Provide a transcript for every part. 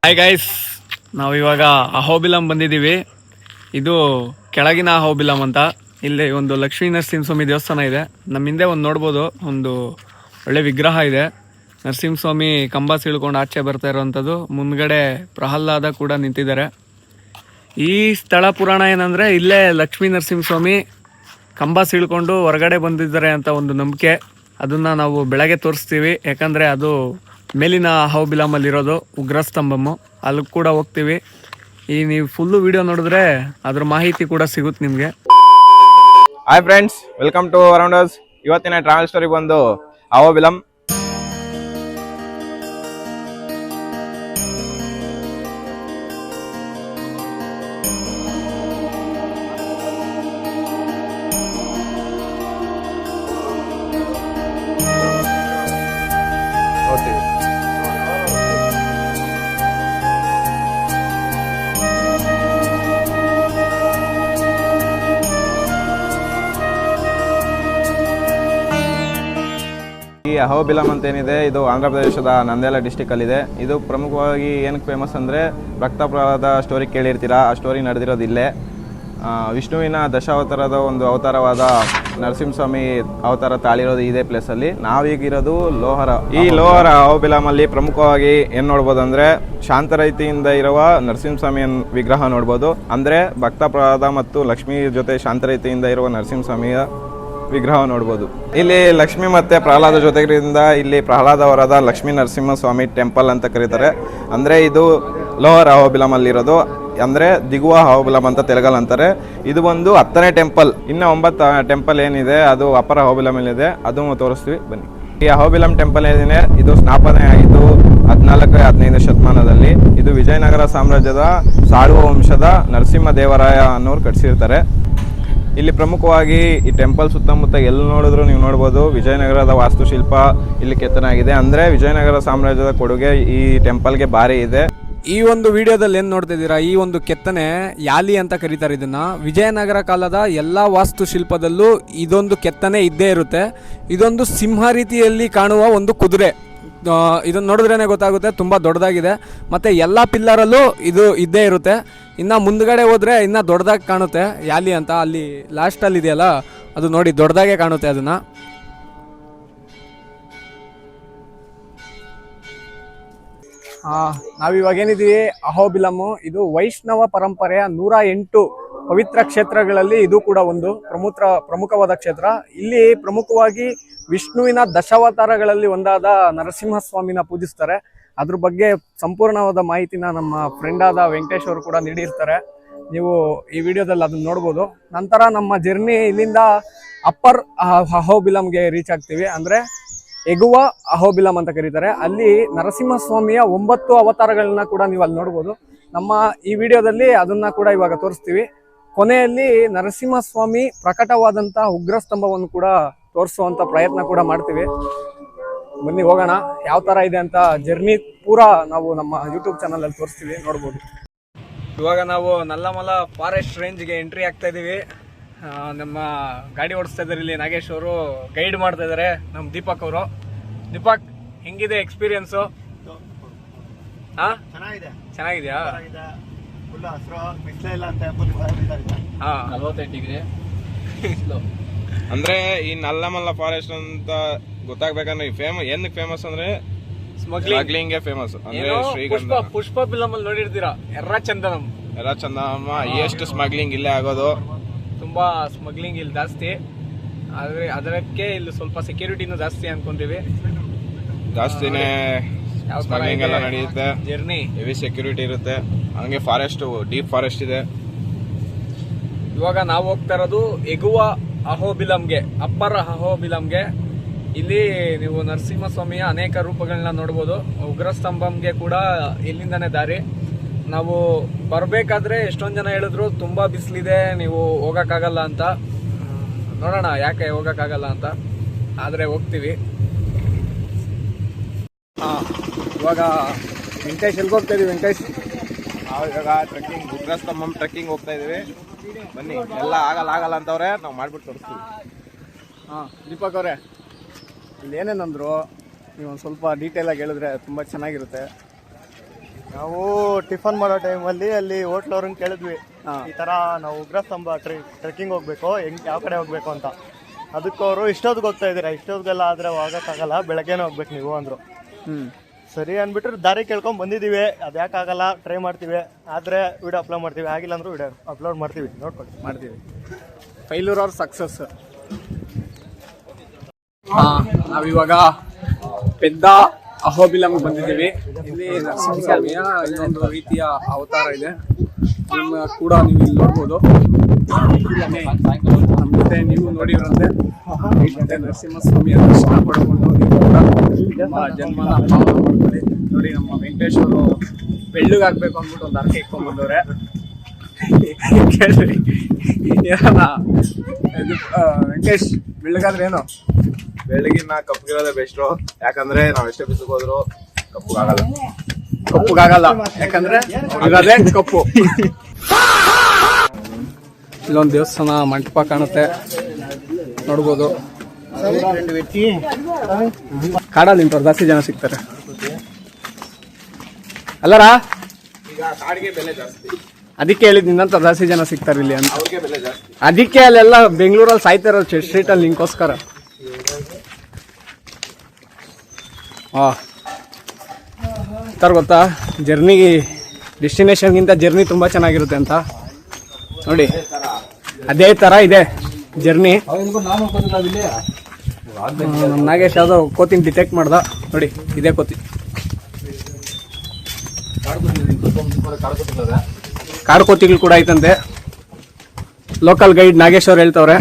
Hi guys, ನಾವು ಇವಾಗ ಅಹೋಬಿಲಂ ಬಂದಿದ್ದೀವಿ. ಇದು ಕೆಳಗಿನ ಅಹೋಬಿಲಂ ಅಂತ. ಇಲ್ಲಿ ಒಂದು ಲಕ್ಷ್ಮೀ ನರಸಿಂಹಸ್ವಾಮಿ ದೇವಸ್ಥಾನ ಇದೆ. ನಮ್ಮ ಹಿಂದೆ ಒಂದು ನೋಡ್ಬೋದು, ಒಂದು ಒಳ್ಳೆ ವಿಗ್ರಹ ಇದೆ. ನರಸಿಂಹಸ್ವಾಮಿ ಕಂಬ ಸೀಳ್ಕೊಂಡು ಆಚೆ ಬರ್ತಾ ಇರೋವಂಥದ್ದು. ಮುಂದ್ಗಡೆ ಪ್ರಹ್ಲಾದ ಕೂಡ ನಿಂತಿದ್ದಾರೆ. ಈ ಸ್ಥಳ ಪುರಾಣ ಏನಂದರೆ, ಇಲ್ಲೇ ಲಕ್ಷ್ಮೀ ನರಸಿಂಹಸ್ವಾಮಿ ಕಂಬ ಸೀಳ್ಕೊಂಡು ಹೊರಗಡೆ ಬಂದಿದ್ದಾರೆ ಅಂತ ಒಂದು ನಂಬಿಕೆ. ಅದನ್ನು ನಾವು ಬೆಳಗ್ಗೆ ತೋರಿಸ್ತೀವಿ, ಯಾಕಂದರೆ ಅದು ಮೇಲಿನ ಅಹೋಬಿಲಮಲ್ಲಿರೋದು ಉಗ್ರಸ್ತಂಭಮು. ಅಲ್ಲಿ ಕೂಡ ಹೋಗ್ತೀವಿ. ಈ ನೀವು ಫುಲ್ಲು ವಿಡಿಯೋ ನೋಡಿದ್ರೆ ಅದ್ರ ಮಾಹಿತಿ ಕೂಡ ಸಿಗುತ್ತೆ ನಿಮಗೆ. Hi friends, welcome to Arounders. ಇವತ್ತಿನ ಟ್ರಾವೆಲ್ ಸ್ಟೋರಿ ಬಂದು ಅಹೋಬಿಲಂ. ಈ ಅಹೋಬಿಲಂ ಅಂತ ಏನಿದೆ, ಇದು ಆಂಧ್ರ ಪ್ರದೇಶದ ನಂದ್ಯಾಲ ಡಿಸ್ಟಿಕಲ್ಲಿದೆ. ಇದು ಪ್ರಮುಖವಾಗಿ ಏನಕ್ಕೆ ಫೇಮಸ್ ಅಂದರೆ, ಭಕ್ತ ಪ್ರಹ್ಲಾದ ಸ್ಟೋರಿ ಕೇಳಿರ್ತೀರಾ. ಆ ಸ್ಟೋರಿ ನಡೆದಿರೋದು ಇಲ್ಲೇ. ವಿಷ್ಣುವಿನ ದಶಾವತಾರದ ಒಂದು ಅವತಾರವಾದ ನರಸಿಂಹಸ್ವಾಮಿ ಅವತಾರ ತಾಳಿರೋದು ಇದೇ ಪ್ಲೇಸಲ್ಲಿ. ನಾವೀಗಿರೋದು ಲೋಹರ. ಈ ಲೋಹರ ಅಹೋಬಿಲಮಲ್ಲಿ ಪ್ರಮುಖವಾಗಿ ಏನು ನೋಡ್ಬೋದು ಅಂದರೆ, ಶಾಂತರಹಿತೆಯಿಂದ ಇರುವ ನರಸಿಂಹಸ್ವಾಮಿಯ ವಿಗ್ರಹ ನೋಡ್ಬೋದು. ಅಂದರೆ ಭಕ್ತ ಪ್ರಹ್ಲಾದ ಮತ್ತು ಲಕ್ಷ್ಮೀ ಜೊತೆ ಶಾಂತರಹಿತೆಯಿಂದ ಇರುವ ನರಸಿಂಹಸ್ವಾಮಿಯ ವಿಗ್ರಹ ನೋಡ್ಬೋದು. ಇಲ್ಲಿ ಲಕ್ಷ್ಮಿ ಮತ್ತು ಪ್ರಹ್ಲಾದ ಜೊತೆಗಿಂದ ಇಲ್ಲಿ ಪ್ರಹ್ಲಾದ ವರದ ಲಕ್ಷ್ಮೀ ನರಸಿಂಹಸ್ವಾಮಿ ಟೆಂಪಲ್ ಅಂತ ಕರೀತಾರೆ. ಅಂದರೆ ಇದು ಲೋವರ್ ಅಹೋಬಿಲಮಲ್ಲಿರೋದು. ಅಂದರೆ ದಿಗುವ ಅಹೋಬಿಲಂ ಅಂತ ತೆಲುಗಲ್ಲಿ ಅಂತಾರೆ. ಇದು ಒಂದು 10ನೇ ಟೆಂಪಲ್. ಇನ್ನು 9 ಟೆಂಪಲ್ ಏನಿದೆ ಅದು ಅಪ್ಪರ್ ಅಹೋಬಿಲಮಲ್ಲಿದೆ. ಅದು ತೋರಿಸ್ತೀವಿ ಬನ್ನಿ. ಈ ಅಹೋಬಿಲಂ ಟೆಂಪಲ್ ಏನಿದೆ, ಇದು ಸ್ಥಾಪನೆ ಆಗಿದ್ದು 14-15 ಶತಮಾನದಲ್ಲಿ. ಇದು ವಿಜಯನಗರ ಸಾಮ್ರಾಜ್ಯದ ಸಾಳುವ ವಂಶದ ನರಸಿಂಹದೇವರಾಯ ಅನ್ನೋರು ಕಟ್ಟಿಸಿರ್ತಾರೆ. ಇಲ್ಲಿ ಪ್ರಮುಖವಾಗಿ ಈ ಟೆಂಪಲ್ ಸುತ್ತಮುತ್ತ ಎಲ್ಲಿ ನೋಡಿದ್ರು ನೀವು ನೋಡ್ಬೋದು, ವಿಜಯನಗರದ ವಾಸ್ತುಶಿಲ್ಪ ಇಲ್ಲಿ ಕೆತ್ತನಾಗಿದೆ. ಅಂದರೆ ವಿಜಯನಗರ ಸಾಮ್ರಾಜ್ಯದ ಕೊಡುಗೆ ಈ ಟೆಂಪಲ್ಗೆ ಭಾರಿ ಇದೆ. ಈ ಒಂದು ವಿಡಿಯೋದಲ್ಲಿ ಏನು ನೋಡ್ತಿದ್ದೀರಾ, ಈ ಒಂದು ಕೆತ್ತನೆ ಯಾಲಿ ಅಂತ ಕರೀತಾರೆ ಇದನ್ನು. ವಿಜಯನಗರ ಕಾಲದ ಎಲ್ಲ ವಾಸ್ತುಶಿಲ್ಪದಲ್ಲೂ ಇದೊಂದು ಕೆತ್ತನೆ ಇದ್ದೇ ಇರುತ್ತೆ. ಇದೊಂದು ಸಿಂಹ ರೀತಿಯಲ್ಲಿ ಕಾಣುವ ಒಂದು ಕುದುರೆ. ಇದನ್ನು ನೋಡಿದ್ರೇ ಗೊತ್ತಾಗುತ್ತೆ, ತುಂಬ ದೊಡ್ಡದಾಗಿದೆ. ಮತ್ತು ಎಲ್ಲ ಪಿಲ್ಲರಲ್ಲೂ ಇದು ಇದ್ದೇ ಇರುತ್ತೆ. ಇನ್ನು ಮುಂದ್ಗಡೆ ಹೋದರೆ ಇನ್ನೂ ದೊಡ್ಡದಾಗಿ ಕಾಣುತ್ತೆ ಯಾಲಿ ಅಂತ. ಅಲ್ಲಿ ಲಾಸ್ಟಲ್ಲಿ ಇದೆಯಲ್ಲ, ಅದು ನೋಡಿ ದೊಡ್ಡದಾಗೆ ಕಾಣುತ್ತೆ ಅದನ್ನು. ನಾವಿವಾಗ ಏನಿದ್ದೀವಿ ಅಹೋಬಿಲಮ್ಮು. ಇದು ವೈಷ್ಣವ ಪರಂಪರೆಯ 108 ಪವಿತ್ರ ಕ್ಷೇತ್ರಗಳಲ್ಲಿ ಇದು ಕೂಡ ಒಂದು ಪ್ರಮುಖವಾದ ಕ್ಷೇತ್ರ. ಇಲ್ಲಿ ಪ್ರಮುಖವಾಗಿ ವಿಷ್ಣುವಿನ ದಶಾವತಾರಗಳಲ್ಲಿ ಒಂದಾದ ನರಸಿಂಹಸ್ವಾಮಿನ ಪೂಜಿಸ್ತಾರೆ. ಅದ್ರ ಬಗ್ಗೆ ಸಂಪೂರ್ಣವಾದ ಮಾಹಿತಿನ ನಮ್ಮ ಫ್ರೆಂಡ್ ಆದ ವೆಂಕಟೇಶ್ ಅವರು ಕೂಡ ನೀಡಿರ್ತಾರೆ. ನೀವು ಈ ವಿಡಿಯೋದಲ್ಲಿ ಅದನ್ನ ನೋಡ್ಬೋದು. ನಂತರ ನಮ್ಮ ಜರ್ನಿ ಇಲ್ಲಿಂದ ಅಪ್ಪರ್ ಅಹೋಬಿಲಂಗೆ ರೀಚ್ ಆಗ್ತೀವಿ. ಅಂದರೆ ಎಗುವ ಅಹೋಬಿಲಂ ಅಂತ ಕರೀತಾರೆ. ಅಲ್ಲಿ ನರಸಿಂಹಸ್ವಾಮಿಯ 9 ಅವತಾರಗಳನ್ನ ಕೂಡ ನೀವು ಅಲ್ಲಿ ನೋಡ್ಬೋದು. ನಮ್ಮ ಈ ವಿಡಿಯೋದಲ್ಲಿ ಅದನ್ನ ಕೂಡ ಇವಾಗ ತೋರಿಸ್ತೀವಿ. ಕೊನೆಯಲ್ಲಿ ನರಸಿಂಹಸ್ವಾಮಿ ಪ್ರಕಟವಾದಂತಹ ಉಗ್ರಸ್ತಂಭವನ್ನು ಕೂಡ ತೋರಿಸುವಂತ ಪ್ರಯತ್ನ ಕೂಡ ಮಾಡ್ತೀವಿ. ಬನ್ನಿ ಹೋಗೋಣ. ಯಾವ ತರ ಇದೆ ಅಂತ ಜರ್ನಿ ಪೂರಾ ನಾವು ನಮ್ಮ ಯೂಟ್ಯೂಬ್ ಚಾನಲ್ ಅಲ್ಲಿ ತೋರಿಸ್ತೀವಿ, ನೋಡ್ಬೋದು. ಇವಾಗ ನಾವು ನಲ್ಲಮಲ ಫಾರೆಸ್ಟ್ ರೇಂಜ್ಗೆ ಎಂಟ್ರಿ ಆಗ್ತಾ ಇದೀವಿ. ನಮ್ಮ ಗಾಡಿ ಓಡಿಸ್ತಾ ಇದ್ದಾರೆ ಇಲ್ಲಿ ನಾಗೇಶ್ ಅವರು, ಗೈಡ್ ಮಾಡ್ತಾ ಇದ್ದಾರೆ ನಮ್ಮ ದೀಪಕ್ ಅವರು. ದೀಪಕ್, ಹೆಂಗಿದೆ ಎಕ್ಸ್ಪೀರಿಯನ್ಸು? ಚೆನ್ನಾಗಿದೆಯಾ? 48 ಡಿಗ್ರಿ. ಅಂದ್ರೆ ಈ ನಲ್ಲಮಲ್ಲ ಫಾರೆಸ್ಟ್ ಅಂತ ಗೊತ್ತಾಗ್ಬೇಕಂದ್ರೆ ಏನಕ್ಕೆ ಫೇಮಸ್ ಅಂದ್ರೆ ಸ್ಮಗ್ಲಿಂಗ್ ಫೇಮಸ್. ಅಂದ್ರೆ ಶ್ರೀಗಂಧ ಪುಷ್ಪ ಫಿಲಮ್ ಅಲ್ಲಿ ನೋಡಿರ್ತೀರಾ, ಎರ್ರ ಚಂದನಮ್ಮ ಎಷ್ಟು ಸ್ಮಗ್ಲಿಂಗ್ ಇಲ್ಲೇ ಆಗೋದು. ತುಂಬಾ ಸ್ಮಗ್ಲಿಂಗ್ ಇಲ್ಲಿ ಜಾಸ್ತಿ. ಆದ್ರೆ ಅದಕ್ಕೆ ಇಲ್ಲಿ ಸ್ವಲ್ಪ ಸೆಕ್ಯೂರಿಟಿನೂ ಜಾಸ್ತಿ ಅನ್ಕೊಂತೀವಿ. ಜಾಸ್ತಿನೇ ಸ್ಮಗ್ಲಿಂಗ್ ಎಲ್ಲ ನಡೆಯುತ್ತೆ. ಜರ್ನಿ ಹೆವಿ ಸೆಕ್ಯೂರಿಟಿ ಇರುತ್ತೆ. ಹಂಗೆ ಫಾರೆಸ್ಟ್ ಡೀಪ್ ಫಾರೆಸ್ಟ್ ಇದೆ. ಇವಾಗ ನಾವು ಹೋಗ್ತಾ ಇರೋದು ಎಗುವ ಅಹೋಬಿಲಂಗೆ, ಅಪ್ಪರ್ ಅಹೋಬಿಲಂಗೆ. ಇಲ್ಲಿ ನೀವು ನರಸಿಂಹಸ್ವಾಮಿಯ ಅನೇಕ ರೂಪಗಳನ್ನ ನೋಡ್ಬೋದು. ಉಗ್ರಸ್ತಂಭಂಗೆ ಕೂಡ ಇಲ್ಲಿಂದಾನೇ ದಾರಿ. ನಾವು ಬರಬೇಕಾದ್ರೆ ಎಷ್ಟೊಂದು ಜನ ಹೇಳಿದ್ರು ತುಂಬ ಬಿಸಿಲಿದೆ, ನೀವು ಹೋಗೋಕ್ಕಾಗಲ್ಲ ಅಂತ. ನೋಡೋಣ ಯಾಕೆ ಹೋಗೋಕ್ಕಾಗಲ್ಲ ಅಂತ, ಆದರೆ ಹೋಗ್ತೀವಿ. ಇವಾಗ ವೆಂಕಟೇಶ್ ಎಲ್ಗೆ ಹೋಗ್ತಾ ಇದೀವಿ? ವೆಂಕಟೇಶ್, ನಾವು ಇವಾಗ ಟ್ರೆಕ್ಕಿಂಗ್ ಉಗ್ರಸ್ತಂಭಂ ಟ್ರೆಕ್ಕಿಂಗ್ ಹೋಗ್ತಾ ಇದೀವಿ. ಬನ್ನಿ. ಎಲ್ಲ ಆಗಲ್ಲ ಅಂತವ್ರೆ, ನಾವು ಮಾಡ್ಬಿಟ್ಟು ತೋರಿಸ್ತೀವಿ. ದೀಪಕ್ ಅವರೇ, ಇಲ್ಲಿ ಏನೇನಂದ್ರು ನೀವು ಒಂದು ಸ್ವಲ್ಪ ಡೀಟೇಲಾಗಿ ಹೇಳಿದ್ರೆ ತುಂಬ ಚೆನ್ನಾಗಿರುತ್ತೆ. ನಾವು ಟಿಫನ್ ಮಾಡೋ ಟೈಮಲ್ಲಿ ಅಲ್ಲಿ ಹೋಟ್ಲವ್ರನ್ನ ಕೇಳಿದ್ವಿ, ಈ ಥರ ನಾವು ಉಗ್ರಸ್ತಂಭ ಟ್ರೆಕ್ಕಿಂಗ್ ಹೋಗ್ಬೇಕು, ಯಾವ ಕಡೆ ಹೋಗ್ಬೇಕು ಅಂತ. ಅದಕ್ಕೆ ಅವರು ಇಷ್ಟೊತ್ತಿಗೆ ಹೋಗ್ತಾ ಇದ್ದೀರಾ, ಇಷ್ಟೊತ್ತಿಗೆಲ್ಲ ಆದರೆ ಹೋಗೋಕ್ಕಾಗಲ್ಲ, ಬೆಳಗ್ಗೆನೇ ಹೋಗ್ಬೇಕು ನೀವು ಅಂದರು. ಸರಿ ಅಂದ್ಬಿಟ್ರೆ ದಾರಿ ಕೇಳ್ಕೊಂಡು ಬಂದಿದ್ದೀವಿ. ಅದು ಯಾಕಾಗಲ್ಲ, ಟ್ರೈ ಮಾಡ್ತೀವಿ, ಆದರೆ ವಿಡಿಯೋ ಅಪ್ಲೋಡ್ ಮಾಡ್ತೀವಿ, ಆಗಿಲ್ಲ ಅಂದರೂ ವಿಡಿಯೋ ಅಪ್ಲೋಡ್ ಮಾಡ್ತೀವಿ, ಮಾಡ್ತೀವಿ. Failure or success. ನಾವಿವಾಗ ಪೆದ್ದ ಅಹೋಬಿಲಂಗೆ ಬಂದಿದ್ದೀವಿ. ಇಲ್ಲಿ ನರಸಿಂಹಸ್ವಾಮಿಯ ಇನ್ನೊಂದು ರೀತಿಯ ಅವತಾರ ಇದೆ, ನಿಮ್ಮ ಕೂಡ ನೀವು ಇಲ್ಲಿ ನೋಡ್ಬೋದು. ನಮ್ಮ ಜೊತೆ ನೀವು ನೋಡಿರಂತೆ ನರಸಿಂಹಸ್ವಾಮಿಯ ದರ್ಶನ ಪಡ್ಕೊಂಡು ನೀವು ಕೂಡ ನಿಮ್ಮ ಜನ್ಮನ ಪಾವನ ಮಾಡ್ಕೊಳ್ಳಿ. ನೋಡಿ, ನಮ್ಮ ವೆಂಕಟೇಶ್ ಅವರು ಬೆಳ್ಳಗಾಗ್ಬೇಕು ಅಂದ್ಬಿಟ್ಟು ಒಂದು ಅರ್ಕೆ ಇಟ್ಕೊಂಡ್ ಬಂದವ್ರೆ. ಕೇಳ್ರಿ ಏನಣ್ಣ ವೆಂಕಟೇಶ್, ಬೆಳ್ಳಗಾದ್ರೆ ಏನು? ಬೆಳಗಿನ ಕಪ್ಪಗಿರೋದೇ ಬೆಸ್ಟು, ಯಾಕಂದ್ರೆ ನಾವ್ ಎಷ್ಟೇ ಬಿಸಿಲು ಹೋದ್ರು ಕಪ್ಪಗಾಗಲ್ಲ. ಕಪ್ಪುಗಾಗಲ್ಲ, ಯಾಕಂದ್ರೆ ಇರೋದೇ ಕಪ್ಪು. ಇಲ್ಲೊಂದು ದೇವಸ್ಥಾನ ಮಂಟಪ ಕಾಣುತ್ತೆ, ನೋಡ್ಬೋದು. ಕಾಡಲ್ಲಿ ನಿಂತವ್ರು ಜಾಸ್ತಿ ಜನ ಸಿಗ್ತಾರೆ ಅಲ್ಲರ, ಕಾಡಿಗೆ ಬೆಲೆ ಜಾಸ್ತಿ, ಅದಕ್ಕೆ ಹೇಳಿದ್ ನಿನ್ನಂತ ಜಾಸ್ತಿ ಜನ ಸಿಗ್ತಾರೆ ಇಲ್ಲಿ ಅಂತ. ಅವ್ರಿಗೆ ಬೆಲೆ ಜಾಸ್ತಿ. ಅದಕ್ಕೆ ಅಲ್ಲೆಲ್ಲ ಬೆಂಗಳೂರಲ್ಲಿ ಸಾಯ್ತಾ ಇರೋದು ಸ್ಟ್ರೀಟ್ ಅಲ್ಲಿ ನಿಂಗೋಸ್ಕರ. ಸರ್ ಗೊತ್ತಾ, ಜರ್ನಿ ಡೆಸ್ಟಿನೇಷನ್ಗಿಂತ ಜರ್ನಿ ತುಂಬ ಚೆನ್ನಾಗಿರುತ್ತೆ ಅಂತ. ನೋಡಿ, ಅದೇ ಥರ ಇದೆ ಜರ್ನಿ. ನಮ್ಮ ನಾಗೇಶ್ ಯಾವುದೋ ಕೋತಿನ ಡಿಟೆಕ್ಟ್ ಮಾಡ್ದ, ನೋಡಿ ಇದೇ ಕೋತಿ. ಕಾಡು ಕೋತಿಗಳು ಕೂಡ ಐತಂತೆ, ಲೋಕಲ್ ಗೈಡ್ ನಾಗೇಶ್ ಅವ್ರು ಹೇಳ್ತವ್ರೆ.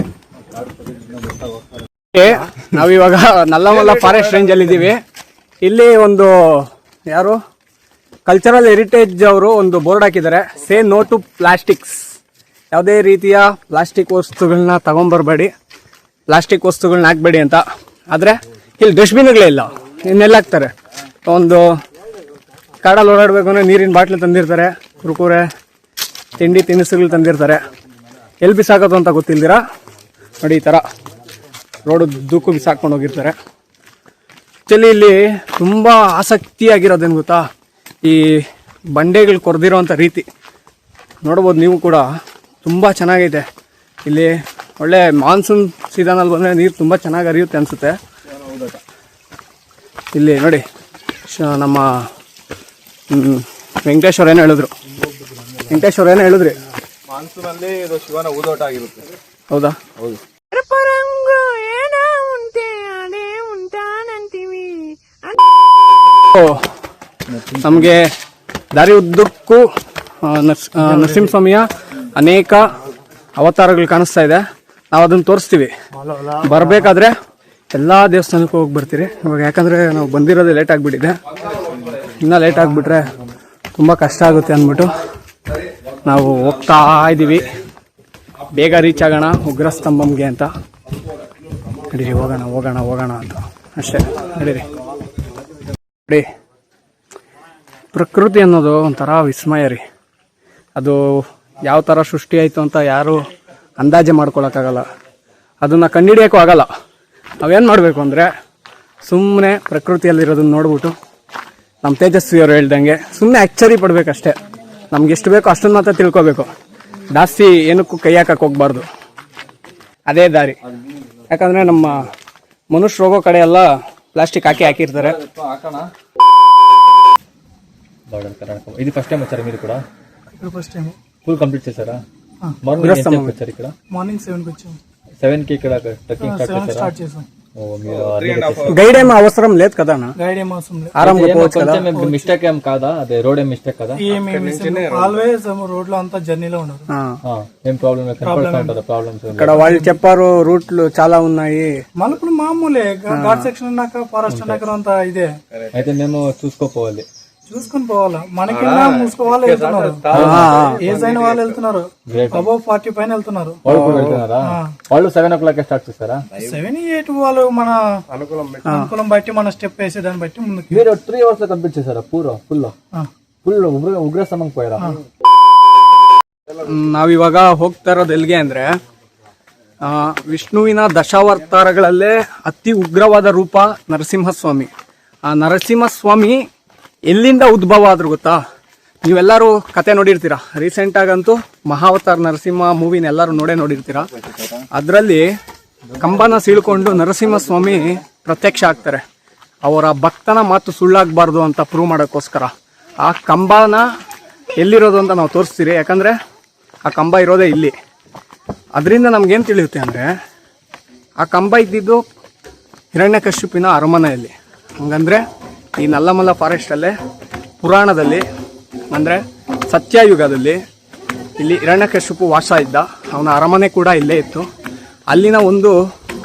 ನಾವಿವಾಗ ನಲ್ಲಮಲ್ಲ ಫಾರೆಸ್ಟ್ ರೇಂಜ್ ಅಲ್ಲಿ ಇದ್ದೀವಿ. ಇಲ್ಲಿ ಒಂದು ಯಾರು ಕಲ್ಚರಲ್ ಹೆರಿಟೇಜ್ ಅವರು ಒಂದು ಬೋರ್ಡ್ ಹಾಕಿದ್ದಾರೆ, ಸೇ ನೋ ಟು ಪ್ಲಾಸ್ಟಿಕ್ಸ್. ಯಾವುದೇ ರೀತಿಯ ಪ್ಲಾಸ್ಟಿಕ್ ವಸ್ತುಗಳನ್ನ ತಗೊಂಬರ್ಬೇಡಿ, ಪ್ಲಾಸ್ಟಿಕ್ ವಸ್ತುಗಳನ್ನ ಹಾಕ್ಬೇಡಿ ಅಂತ. ಆದರೆ ಇಲ್ಲಿ ಡಸ್ಟ್ಬಿನ್ಗಳೇ ಇಲ್ಲ, ಇನ್ನೆಲ್ಲ ಹಾಕ್ತಾರೆ. ಒಂದು ಕಾಡಲ್ಲಿ ಓಡಾಡಬೇಕು ಅಂದರೆ ನೀರಿನ ಬಾಟ್ಲಿ ತಂದಿರ್ತಾರೆ, ಕುರ್ಕುರೆ ತಿಂಡಿ ತಿನಿಸುಗಳು ತಂದಿರ್ತಾರೆ. ಎಲ್ಲಿ ಬಿಸಾಕೋದು ಅಂತ ಗೊತ್ತಿಲ್ದಿರ ನೋಡಿ ಈ ಥರ ರೋಡ್ ಉದ್ದಕ್ಕೂ ಬಿಸಾಕೊಂಡು ಹೋಗಿರ್ತಾರೆ. ಆ್ಯಕ್ಚುಲಿ ಇಲ್ಲಿ ತುಂಬ ಆಸಕ್ತಿಯಾಗಿರೋದೇನು ಗೊತ್ತಾ, ಈ ಬಂಡೆಗಳು ಕೊರೆದಿರೋವಂಥ ರೀತಿ ನೋಡ್ಬೋದು ನೀವು ಕೂಡ. ತುಂಬ ಚೆನ್ನಾಗೈತೆ ಇಲ್ಲಿ. ಒಳ್ಳೆ ಮಾನ್ಸೂನ್ ಸೀಸನಲ್ಲಿ ಬಂದರೆ ನೀರು ತುಂಬ ಚೆನ್ನಾಗಿ ಹರಿಯುತ್ತೆ ಅನಿಸುತ್ತೆ. ಇಲ್ಲಿ ನೋಡಿ, ನಮ್ಮ ವೆಂಕಟೇಶ್ವರ ಏನು ಹೇಳಿದ್ರು, ವೆಂಕಟೇಶ್ವರ ಏನು ಹೇಳಿದ್ರಿ? ಮಾನ್ಸೂನಲ್ಲಿ ಇದು ಶಿವನ ಊದೋಟ ಆಗಿರುತ್ತೆ. ಹೌದಾ? ಹೌದು. ನಮಗೆ ದಾರಿ ಉದ್ದಕ್ಕೂ ನರಸಿಂಹಸ್ವಾಮಿಯ ಅನೇಕ ಅವತಾರಗಳು ಕಾಣಿಸ್ತಾ ಇದೆ. ನಾವು ಅದನ್ನು ತೋರಿಸ್ತೀವಿ. ಬರಬೇಕಾದ್ರೆ ಎಲ್ಲ ದೇವಸ್ಥಾನಕ್ಕೂ ಹೋಗಿ ಬರ್ತೀರಿ ಇವಾಗ, ಯಾಕಂದರೆ ನಾವು ಬಂದಿರೋದೇ ಲೇಟ್ ಆಗಿಬಿಟ್ಟಿದೆ. ಇನ್ನೂ ಲೇಟ್ ಆಗಿಬಿಟ್ರೆ ತುಂಬ ಕಷ್ಟ ಆಗುತ್ತೆ ಅಂದ್ಬಿಟ್ಟು ನಾವು ಹೋಗ್ತಾ ಇದ್ದೀವಿ. ಬೇಗ ರೀಚ್ ಆಗೋಣ ಉಗ್ರಸ್ತಂಭಂಗೆ ಅಂತ. ನಡೀರಿ, ಹೋಗೋಣ ಹೋಗೋಣ ಹೋಗೋಣ ಅಂತ ಅಷ್ಟೇ. ನಡೀರಿ. ನೋಡಿ, ಪ್ರಕೃತಿ ಅನ್ನೋದು ಒಂಥರ ವಿಸ್ಮಯ ರೀ. ಅದು ಯಾವ ಥರ ಸೃಷ್ಟಿ ಆಯಿತು ಅಂತ ಯಾರು ಅಂದಾಜೆ ಮಾಡ್ಕೊಳಕ್ಕಾಗಲ್ಲ, ಅದನ್ನು ಕಂಡುಹಿಡಿಯೋಕ್ಕೂ ಆಗಲ್ಲ. ನಾವೇನು ಮಾಡಬೇಕು ಅಂದರೆ ಸುಮ್ಮನೆ ಪ್ರಕೃತಿಯಲ್ಲಿರೋದನ್ನ ನೋಡ್ಬಿಟ್ಟು ನಮ್ಮ ತೇಜಸ್ವಿಯವರು ಹೇಳ್ದಂಗೆ ಸುಮ್ಮನೆ ಆಶ್ಚರ್ಯ ಪಡಬೇಕಷ್ಟೇ. ನಮ್ಗೆ ಎಷ್ಟು ಬೇಕೋ ಅಷ್ಟನ್ನು ಮಾತ್ರ ತಿಳ್ಕೊಬೇಕು, ಜಾಸ್ತಿ ಏನಕ್ಕೂ ಕೈ ಹಾಕಕ್ಕೆ ಹೋಗ್ಬಾರ್ದು. ಅದೇ ದಾರಿ. ಯಾಕಂದರೆ ನಮ್ಮ ಮನುಷ್ಯರು ಹೋಗೋ ಕಡೆ ಎಲ್ಲ ಪ್ಲಾಸ್ಟಿಕ್ ಹಾಕಿರ್ತಾರೆ. ఇది ఫస్ట్ టైం వచ్చారా మీరు కూడా? First time. ఫుల్ కంప్లీట్ చేశారా? మార్నింగ్ వచ్చారు ఇక్కడ? మార్నింగ్ 7కి వచ్చాం. 7కి ఇక్కడ ట్రెక్కింగ్ స్టార్ట్ చేసాం. ఓ, మీరు గైడ్ ఏం అవసరం లేదు కదా? గైడ్ ఏం అవసరం లేదు. ఆరాంగా పోవచ్చు కదా? కొంచెం మిస్టేక్ ఏం కాదా? అదే రోడ్ ఏం మిస్టేక్ కదా? ఆల్వేస్ రోడ్ లో అంతా జర్నీలో ఉన్నారు. ఏం ప్రాబ్లం కనపడుతూ ఉంటుందా? ప్రాబ్లమ్స్ ఇక్కడ వాళ్ళు చెప్పారు రూట్లు చాలా ఉన్నాయి. మళ్ళీ మామూలే ఘాట్ సెక్షన్ అన్నాక ఫారెస్ట్ అన్నాక అంతా ఇదే. అయితే మేము చూసుకోపోవాలి, చూసుకుని పోవాలా. మనకిన్నా మూసుకోవాలి వెళ్తున్నారు, ఏజ్ అయిన వాళ్ళు వెళ్తున్నారు, అబౌవ్ 40 పైన వెళ్తున్నారు. వాళ్ళు కూడా వెళ్తున్నారా? వాళ్ళు 7 o'clock స్టార్ట్ చేస్తారా? 7, 8 వాళ్ళు మన అనుకూలం బట్టి మన స్టెప్ వేసే దాన్ని బట్టి ముందుకు. మీరు 3 hours లో కంప్లీట్ చేశారా? ಫುಲ್ ಉಗ್ರಸ್ತಂಭಕ್ಕೆ ಹೋಯ್ರಾ? ನಾವಿವಾಗ ಹೋಗ್ತಾ ಇರೋದು ಎಲ್ಲಿಗೆ ಅಂದ್ರೆ ವಿಷ್ಣುವಿನ ದಶಾವತಾರಗಳಲ್ಲೇ ಅತಿ ಉಗ್ರವಾದ ರೂಪ ನರಸಿಂಹಸ್ವಾಮಿ. ಆ ನರಸಿಂಹಸ್ವಾಮಿ ಎಲ್ಲಿಂದ ಉದ್ಭವ ಆದ್ರು ಗೊತ್ತಾ? ನೀವೆಲ್ಲರೂ ಕತೆ ನೋಡಿರ್ತೀರ. ರೀಸೆಂಟಾಗಂತೂ ಮಹಾವತಾರ್ ನರಸಿಂಹ ಮೂವಿನ ಎಲ್ಲರೂ ನೋಡಿರ್ತೀರ. ಅದರಲ್ಲಿ ಕಂಬನ ಸೀಳ್ಕೊಂಡು ನರಸಿಂಹಸ್ವಾಮಿ ಪ್ರತ್ಯಕ್ಷ ಆಗ್ತಾರೆ. ಅವರ ಭಕ್ತನ ಮಾತು ಸುಳ್ಳಾಗಬಾರ್ದು ಅಂತ ಪ್ರೂವ್ ಮಾಡೋಕ್ಕೋಸ್ಕರ ಆ ಕಂಬನ ಎಲ್ಲಿರೋದು ಅಂತ ನಾವು ತೋರಿಸ್ತೀರಿ. ಯಾಕಂದರೆ ಆ ಕಂಬ ಇರೋದೇ ಇಲ್ಲಿ. ಅದರಿಂದ ನಮಗೇನು ತಿಳಿಯುತ್ತೆ ಅಂದರೆ ಆ ಕಂಬ ಇದ್ದಿದ್ದು ಹಿರಣ್ಯಕಶ್ಯಪಿನ ಅರಮನೆಯಲ್ಲಿ. ಹಂಗಂದರೆ ಈ ನಲ್ಲಮಲ್ಲ ಫಾರೆಸ್ಟಲ್ಲೇ ಪುರಾಣದಲ್ಲಿ ಅಂದರೆ ಸತ್ಯಯುಗದಲ್ಲಿ ಇಲ್ಲಿ ಹಿರಣ್ಯಕಶ್ಯಪು ವಾಸ ಇದ್ದ. ಅವನ ಅರಮನೆ ಕೂಡ ಇಲ್ಲೇ ಇತ್ತು. ಅಲ್ಲಿನ ಒಂದು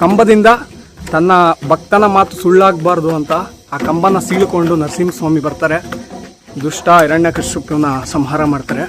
ಕಂಬದಿಂದ ತನ್ನ ಭಕ್ತನ ಮಾತು ಸುಳ್ಳಾಗಬಾರ್ದು ಅಂತ ಆ ಕಂಬನ ಸೀಳಿಕೊಂಡು ನರಸಿಂಹಸ್ವಾಮಿ ಬರ್ತಾರೆ. ದುಷ್ಟ ಹಿರಣ್ಯಕಶ್ಯಪನ ಸಂಹಾರ ಮಾಡ್ತಾರೆ.